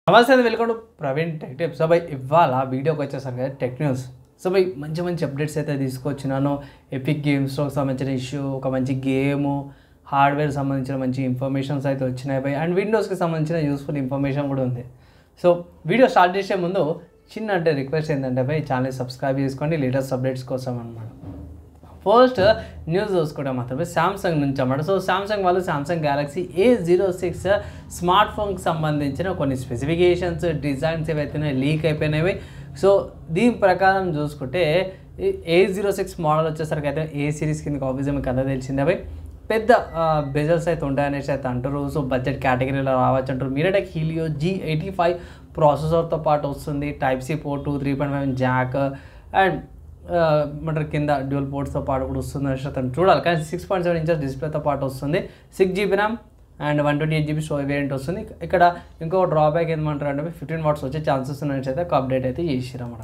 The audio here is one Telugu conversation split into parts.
నమస్తే welcome to Praveen tech tips. So by ఇవాళ వీడియోకి వచ్చేసరికి కదా టెక్ న్యూస్. సో బై మంచి అప్డేట్స్ అయితే తీసుకొచ్చినాను. ఎపిక్ గేమ్స్తో సంబంధించిన ఇష్యూ, ఒక మంచి గేము, హార్డ్వేర్ సంబంధించిన మంచి ఇన్ఫర్మేషన్స్ అయితే వచ్చినాయి బై. అండ్ విండోస్కి సంబంధించిన యూస్ఫుల్ ఇన్ఫర్మేషన్ కూడా ఉంది. సో వీడియో స్టార్ట్ చేసే ముందు చిన్న రిక్వెస్ట్ ఏంటంటే బై, ఛానల్ సబ్స్క్రైబ్ చేసుకోండి లేటెస్ట్ అప్డేట్స్ కోసం అనమాట. ఫస్ట్ న్యూస్ చూసుకుంటే మాత్రమే శాంసంగ్ నుంచి అన్నమాట. సో శాంసంగ్ వాళ్ళు శాంసంగ్ గ్యాలక్సీ A06 స్మార్ట్ ఫోన్కి సంబంధించిన కొన్ని స్పెసిఫికేషన్స్, డిజైన్స్ ఏవైతే లీక్ అయిపోయినవి. సో దీని ప్రకారం చూసుకుంటే A06 మోడల్ వచ్చేసరికి అయితే ఏ సిరీస్ కిందకి ఆఫీస్ మీకు అంతా తెలిసిందే. పెద్ద బెజల్స్ అయితే ఉంటాయనేసి అయితే అంటారు. సో బడ్జెట్ కేటగిరీలో రావచ్చు అంటారు. మీరేటెక్ హీలియో G85 ప్రాసెసర్తో పాటు వస్తుంది. Type-C పోర్టు, 3.5 జాక్ అండ్ మనకి కింద డ్యూయల్ పోర్ట్స్తో పాటు కూడా వస్తుంది అనేసి అతను చూడాలి. కానీ 6.7 ఇంచెస్ డిస్ప్లేతో పాటు వస్తుంది. 6GB RAM and 128GB storage variant వస్తుంది. ఇక్కడ ఇంకో డ్రాబ్యాక్ ఏమంటారు అంటే 15 వాట్స్ వచ్చే ఛాన్సెస్ ఉన్నాయని అయితే ఒక అప్డేట్ అయితే చేసిరన్నమాట.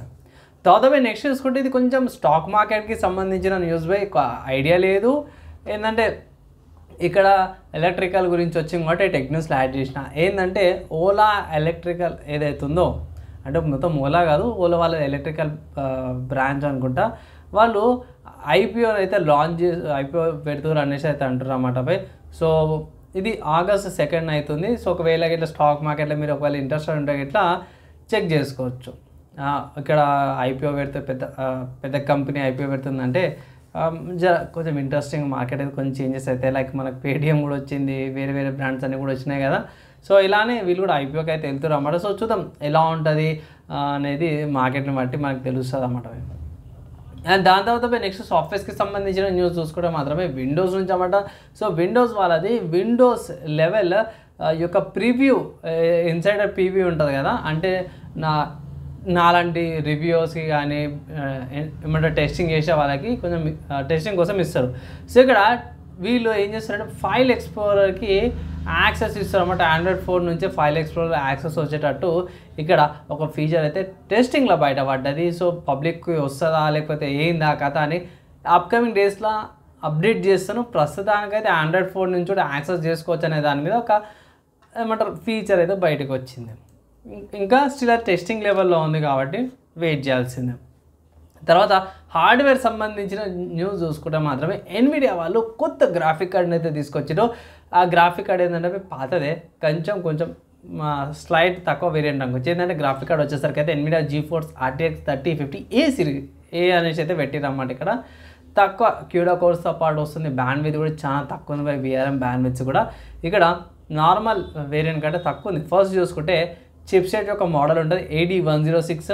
తర్వాత నెక్స్ట్ చూసుకుంటే ఇది కొంచెం స్టాక్ మార్కెట్కి సంబంధించిన న్యూస్ బై, ఐడియా లేదు. ఏంటంటే ఇక్కడ ఎలక్ట్రికల్ గురించి వచ్చింది కాబట్టి టెక్ న్యూస్లో యాడ్ చేసిన. ఏంటంటే ఓలా ఎలక్ట్రికల్ ఏదైతే ఉందో, అంటే మొత్తం ఓలా కాదు, ఓలా వాళ్ళ ఎలక్ట్రికల్ బ్రాంచ్ అనుకుంటా, వాళ్ళు ఐపీఓ అయితే లాంచ్ చేసి ఐపీఓ పెడుతున్నారు అనేసి అయితే అంటారు అన్నమాట పై. సో ఇది August 2 అవుతుంది. సో ఒకవేళ ఇట్లా స్టాక్ మార్కెట్లో మీరు ఒకవేళ ఇంట్రెస్ట్ ఉంటే ఇట్లా చెక్ చేసుకోవచ్చు. ఇక్కడ ఐపీఓ పెడితే పెద్ద కంపెనీ ఐపీఓ పెడుతుందంటే కొంచెం ఇంట్రెస్టింగ్ మార్కెట్ అయితే కొంచెం చేంజెస్ అయితే, లైక్ మనకు పేటిఎం కూడా వచ్చింది, వేరే బ్రాండ్స్ అన్నీ కూడా వచ్చినాయి కదా. సో ఇలానే వీళ్ళు కూడా ఐపీఓకి అయితే వెళ్తారు అన్నమాట. సో చూద్దాం ఎలా ఉంటుంది అనేది మార్కెట్ని బట్టి మనకు తెలుస్తుంది అన్నమాట. అండ్ దాని తర్వాత నెక్స్ట్ సాఫ్ట్వేర్స్కి సంబంధించిన న్యూస్ చూసుకుంటే మాత్రమే విండోస్ నుంచి అన్నమాట. సో విండోస్ వాళ్ళది విండోస్ 11 యొక్క ప్రివ్యూ, ఇన్సైడర్ ప్రివ్యూ ఉంటుంది కదా, అంటే నాలాంటి రివ్యూస్కి కానీ ఏమంటే టెస్టింగ్ చేసే వాళ్ళకి కొంచెం టెస్టింగ్ కోసం ఇస్తారు. సో ఇక్కడ వీళ్ళు ఏం చేస్తారంటే ఫైల్ ఎక్స్ప్లోరర్కి యాక్సెస్ ఇస్తారు అన్నమాట. ఆండ్రాయిడ్ ఫోన్ నుంచి ఫైల్ ఎక్స్ప్లోరర్ యాక్సెస్ వచ్చేటట్టు ఇక్కడ ఒక ఫీచర్ అయితే టెస్టింగ్లో బయటపడ్డది. సో పబ్లిక్కి వస్తుందా లేకపోతే ఏందా కథ అని అప్కమింగ్ డేస్లో అప్డేట్ చేస్తాను. ప్రస్తుతానికైతే ఆండ్రాయిడ్ ఫోన్ నుంచి కూడా యాక్సెస్ చేసుకోవచ్చు అనే దాని మీద ఒక ఏమంటారు ఫీచర్ అయితే బయటకు వచ్చింది. ఇంకా స్టిల్ టెస్టింగ్ లెవెల్లో ఉంది కాబట్టి వెయిట్ చేయాల్సిందే. తర్వాత హార్డ్వేర్ సంబంధించిన న్యూస్ చూసుకుంటే మాత్రమే ఎన్విడియా వాళ్ళు కొత్త గ్రాఫిక్ కార్డ్ని అయితే తీసుకొచ్చారు. ఆ గ్రాఫిక్ కార్డ్ ఏంటంటే పాతదే, కొంచెం స్లైడ్ తక్కువ వేరియంట్ అనుకోవచ్చు. ఏంటంటే గ్రాఫిక్ కార్డ్ వచ్చేసరికి అయితే ఎన్విడియా GeForce RTX 3050 సిరీస్ అనేసి అయితే పెట్టిరన్నమాట. ఇక్కడ తక్కువ క్యూడా కోర్స్తో పాటు వస్తుంది. బ్యాండ్విడ్త్ కూడా చాలా తక్కువ ఉంది. VRM బ్యాండ్విడ్త్ కూడా ఇక్కడ నార్మల్ వేరియంట్ కంటే తక్కువ ఉంది. ఫస్ట్ చూసుకుంటే చిప్సెట్ యొక్క మోడల్ ఉంటుంది AD106,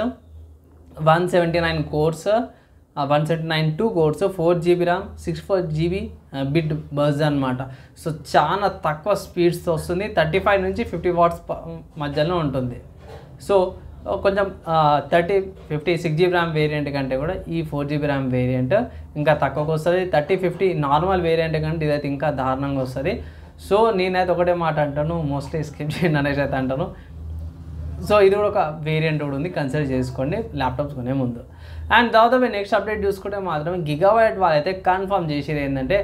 179 course, 179 course, 4GB RAM, 64GB bit buzz అనమాట. సో చాలా తక్కువ స్పీడ్స్తో వస్తుంది. 35 నుంచి 50 వాట్స్ మధ్యలో ఉంటుంది. సో కొంచెం 3050 6GB ర్యామ్ వేరియంట్ కంటే కూడా ఈ 4GB ర్యామ్ వేరియంట్ ఇంకా తక్కువకి వస్తుంది. 3050 నార్మల్ వేరియంట్ కంటే ఇదైతే ఇంకా దారుణంగా వస్తుంది. సో నేనైతే ఒకటే మాట అంటాను, మోస్ట్లీ స్కిప్ చేయండి అనేసి అయితే అంటాను. సో ఇది కూడా ఒక వేరియంట్ కూడా ఉంది, కన్సిడర్ చేసుకోండి ల్యాప్టాప్స్ కొనే ముందు. అండ్ తర్వాత నెక్స్ట్ అప్డేట్ చూసుకుంటే మాత్రమే గిగాబైట్ వాళ్ళైతే కన్ఫర్మ్ చేసేది ఏంటంటే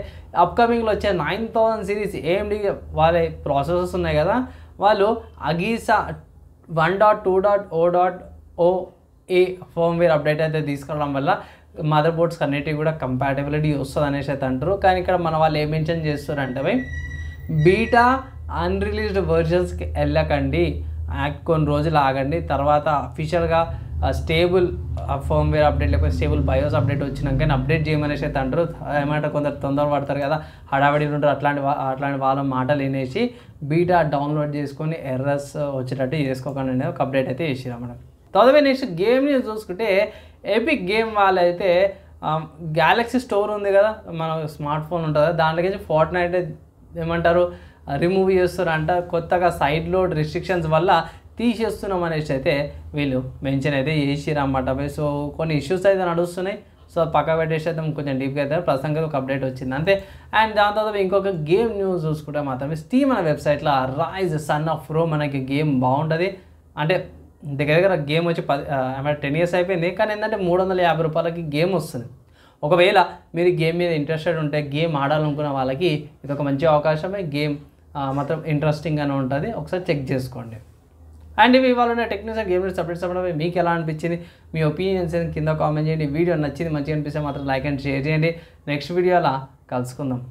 అప్కమింగ్లో వచ్చే 9000 సిరీస్ AMD వాళ్ళ ప్రాసెసర్స్ ఉన్నాయి కదా, వాళ్ళు అగీసా 1.2.0.0a ఫర్మ్వేర్ అప్డేట్ అయితే తీసుకురావడం వల్ల మదర్ బోర్డ్స్ అన్నిటికీ కూడా కంపాటబిలిటీ వస్తుంది అనేసి అయితే అంటారు. కానీ ఇక్కడ మన వాళ్ళు ఏం మెన్షన్ చేస్తారంటే బీటా అన్రిలీజ్డ్ వర్జన్స్కి వెళ్ళకండి, కొన్ని రోజులు ఆగండి, తర్వాత అఫీషియల్గా స్టేబుల్ ఫర్మ్వేర్ అప్డేట్ లేకపోతే స్టేబుల్ బయోస్ అప్డేట్ వచ్చినాక అప్డేట్ చేయమనేసి అయితే అంటారు. ఏమంటారు, కొందరు తొందర పడతారు కదా, హడావిడి ఉంటారు, అట్లాంటి వాళ్ళ మాటలు వినేసి బీటా డౌన్లోడ్ చేసుకొని ఎర్రర్స్ వచ్చేటట్టు చేసుకోకండి అనేది ఒక అప్డేట్ అయితే చేసిరా మనం. తర్వాత నెక్స్ట్ గేమ్ న్యూస్ చూసుకుంటే ఎపిక్ గేమ్ వాళ్ళైతే గ్యాలక్సీ స్టోర్ ఉంది కదా, మన స్మార్ట్ ఫోన్ ఉంటుంది కదా, దాంట్లోకి ఫోర్ట్నైట్ ఏమంటారు రిమూవ్ చేస్తారంట. కొత్తగా సైడ్ లోడ్ రిస్ట్రిక్షన్స్ వల్ల తీసేస్తున్నాం అనేసి అయితే వీళ్ళు మెన్షన్ అయితే చేసిరన్నమాట. సో కొన్ని ఇష్యూస్ అయితే నడుస్తున్నాయి. సో పక్క పెట్టేసి అయితే కొంచెం డీప్గా అయితే ప్రస్తుతానికి ఒక అప్డేట్ వచ్చింది అంతే. అండ్ దాని తర్వాత ఇంకొక గేమ్ న్యూస్ చూసుకుంటే మాత్రమే స్టీమ్ అనే వెబ్సైట్లో రైజ్ సన్ ఆఫ్ రోమ్ మనకి గేమ్ బాగుంటుంది. అంటే దగ్గర గేమ్ వచ్చి 10 years అయిపోయింది, కానీ ఏంటంటే 350 రూపాయలకి గేమ్ వస్తుంది. ఒకవేళ మీరు గేమ్ మీద ఇంట్రెస్టెడ్ ఉంటే, గేమ్ ఆడాలనుకున్న వాళ్ళకి ఇది ఒక మంచి అవకాశమే. గేమ్ మాత్రం ఇంట్రెస్టింగ్గానే ఉంటుంది, ఒకసారి చెక్ చేసుకోండి. అండ్ ఇవి ఇవాళ టెక్నిక్స్ అండ్ గేమ్ అప్డేట్స్ అవ్వడం మీకు ఎలా అనిపించింది, మీ ఒపీనియన్స్ కింద కామెంట్ చేయండి. వీడియో నచ్చింది మంచిగా అనిపిస్తే మాత్రం లైక్ అండ్ షేర్ చేయండి. నెక్స్ట్ వీడియో అలా కలుసుకుందాం.